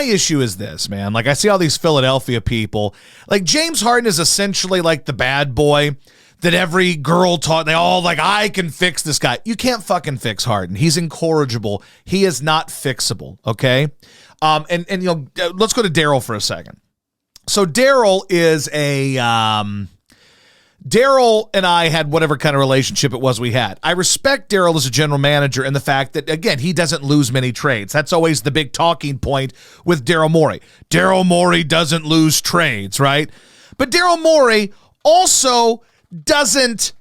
My issue is this, man. Like, I see all these Philadelphia people. Like, James Harden is essentially like the bad boy that every girl taught. They all like, I can fix this guy. You can't fucking fix Harden. He's incorrigible. He is not fixable, okay? And let's go to Daryl for a second. So Daryl is a... Daryl and I had whatever kind of relationship it was we had. I respect Daryl as a general manager and the fact that, again, he doesn't lose many trades. That's always the big talking point with Daryl Morey. Daryl Morey doesn't lose trades, right? But Daryl Morey also doesn't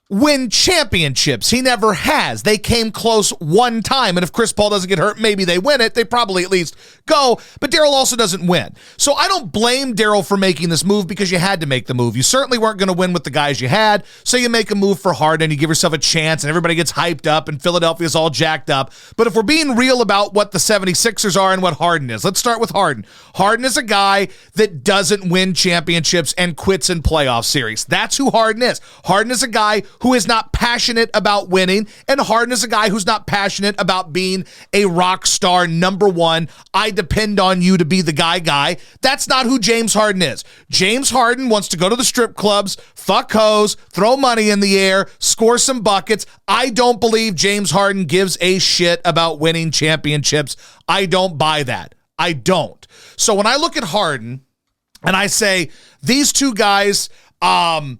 win championships. He never has. They came close one time, and if Chris Paul doesn't get hurt, maybe they win it. They probably at least go, but Daryl also doesn't win. So I don't blame Daryl for making this move because you had to make the move. You certainly weren't going to win with the guys you had, so you make a move for Harden, you give yourself a chance, and everybody gets hyped up, and Philadelphia's all jacked up. But if we're being real about what the 76ers are and what Harden is, let's start with Harden. Harden is a guy that doesn't win championships and quits in playoff series. That's who Harden is. Harden is a guy who is not passionate about winning, and Harden is a guy who's not passionate about being a rock star number one. I depend on you to be the guy. That's not who James Harden is. James Harden wants to go to the strip clubs, fuck hoes, throw money in the air, score some buckets. I don't believe James Harden gives a shit about winning championships. I don't buy that. I don't. So when I look at Harden and I say these two guys, combined,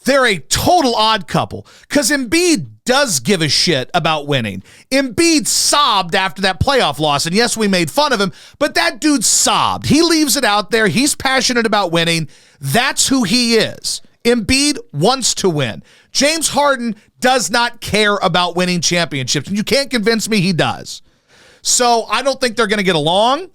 they're a total odd couple because Embiid does give a shit about winning. Embiid sobbed after that playoff loss, and yes, we made fun of him, but that dude sobbed. He leaves it out there. He's passionate about winning. That's who he is. Embiid wants to win. James Harden does not care about winning championships, and you can't convince me he does. So I don't think they're going to get along.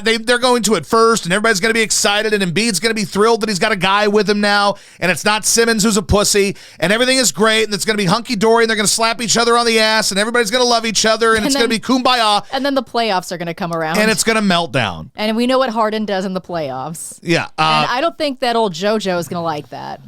They're going to at first, and everybody's going to be excited, and Embiid's going to be thrilled that he's got a guy with him now, and it's not Simmons who's a pussy, and everything is great, and it's going to be hunky-dory, and they're going to slap each other on the ass, and everybody's going to love each other, and it's going to be kumbaya. And then the playoffs are going to come around. And it's going to melt down. And we know what Harden does in the playoffs. Yeah. And I don't think that old JoJo is going to like that.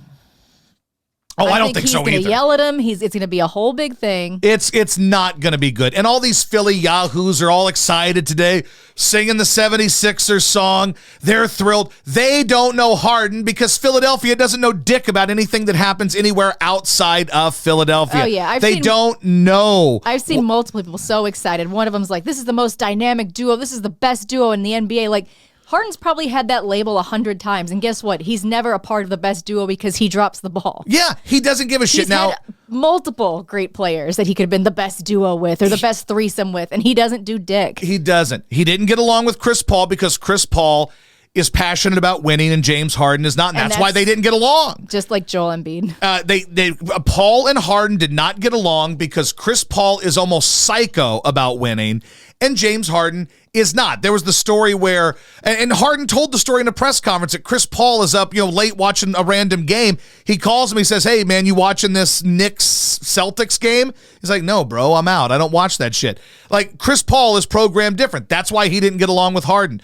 I don't think so either. He's going to yell at him. It's going to be a whole big thing. It's not going to be good. And all these Philly yahoos are all excited today, singing the 76ers song. They're thrilled. They don't know Harden because Philadelphia doesn't know dick about anything that happens anywhere outside of Philadelphia. Oh, yeah. They don't know. I've seen multiple people so excited. One of them's like, this is the most dynamic duo. This is the best duo in the NBA. Like, Harden's probably had that label 100 times, and guess what? He's never a part of the best duo because he drops the ball. Yeah, he doesn't give a shit. He's now had multiple great players that he could have been the best duo with or the best threesome with, and he doesn't do dick. He doesn't. He didn't get along with Chris Paul because Chris Paul is passionate about winning and James Harden is not, and that's why they didn't get along. Just like Joel Embiid. Paul and Harden did not get along because Chris Paul is almost psycho about winning, and James Harden is not. There was the story where, and Harden told the story in a press conference that Chris Paul is up, late watching a random game. He calls him, he says, hey man, you watching this Knicks-Celtics game? He's like, no bro, I'm out. I don't watch that shit. Like, Chris Paul is programmed different. That's why he didn't get along with Harden.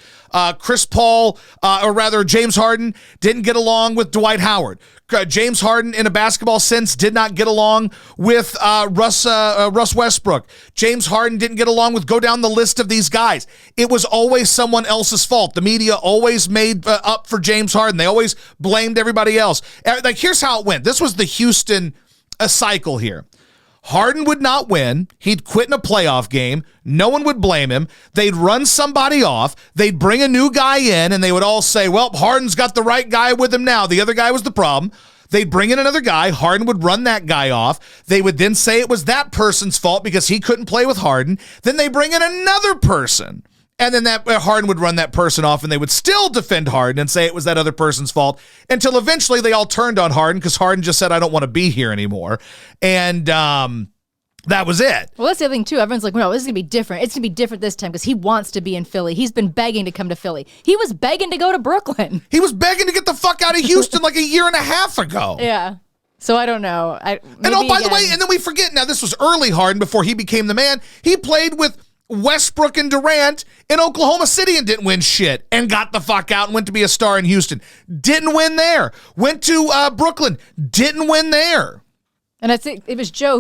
James Harden didn't get along with Dwight Howard. James Harden, in a basketball sense, did not get along with Russ Westbrook. James Harden didn't get along with, go down the list of these guys. It was always someone else's fault. The media always made up for James Harden. They always blamed everybody else. Like, here's how it went. This was the Houston cycle here. Harden would not win. He'd quit in a playoff game. No one would blame him. They'd run somebody off. They'd bring a new guy in, and they would all say, well, Harden's got the right guy with him now. The other guy was the problem. They'd bring in another guy. Harden would run that guy off. They would then say it was that person's fault because he couldn't play with Harden. Then they bring in another person. And then that Harden would run that person off, and they would still defend Harden and say it was that other person's fault until eventually they all turned on Harden because Harden just said, I don't want to be here anymore. And that was it. Well, that's the other thing, too. Everyone's like, no, this is going to be different. It's going to be different this time because he wants to be in Philly. He's been begging to come to Philly. He was begging to go to Brooklyn. He was begging to get the fuck out of Houston like a year and a half ago. Yeah. So I don't know. By the way, and then we forget, now this was early Harden before he became the man. He played with Westbrook and Durant in Oklahoma City and didn't win shit and got the fuck out and went to be a star in Houston. Didn't win there. Went to Brooklyn. Didn't win there. And it was Joe